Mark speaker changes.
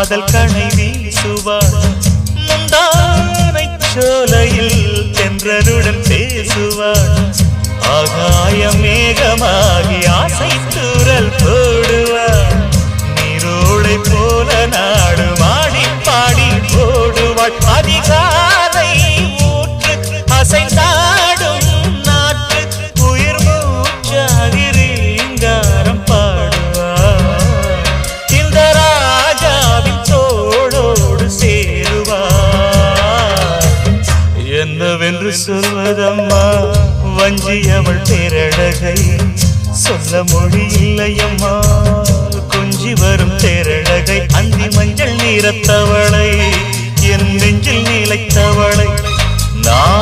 Speaker 1: காதல் கணை வீசுவாள் முந்தானை சோலையில் தென்றலுடன் பேசுவாள் ஆகாய மேகமாகி ஆசை தூரல் போடுவாள் நீரோடை போல நாடு மாடி பாடி போடுவாள் அதிகாலை ஊற்று அசைந்தாடும் நாட்டு உயிர் மூச்சாகி ரீங்காரம் பாடுவாள் இந்த ராஜாவின் தோளோடு சேருவாள் என்னவென்று சொல்வதம்மா வஞ்சி அவள் பேரழகை சொல்ல மொழி இல்லையம்மா கொஞ்சி வரும் தேரழகை அந்தி மஞ்சள் நீரத்தவளை என் நெஞ்சில் நிலைத்தவளை நான்